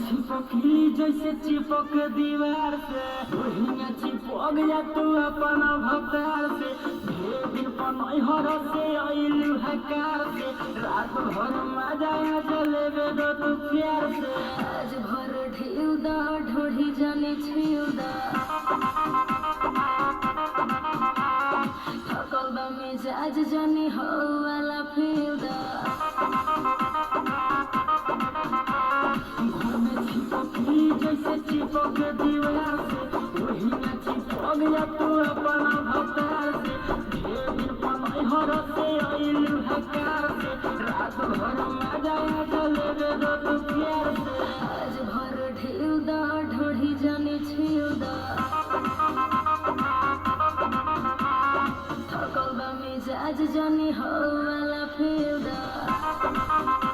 जैसे चिपक दीवार से वही चिपक जा तू अपना भतार से ढेर दिन पनहर से अइलू हकार से रात भर मजा जलेबे दो तू प्यार से आज भर ढेउ दा ढोढ़ी जाने छिउ दा थकल बा मिजाज जाने हो वाला फिउ दा जैसे चिपक दीवार से वही चिपक जा तू अपना भतार से ढेर दिन पनहर से अइलू हकार से रात भर मजा जलेबे दो तू प्यार से आज भर ढेउ दा ढोढ़ी जाने छिउ दा थकल बा मिजाज जाने हो वाला फिउ दा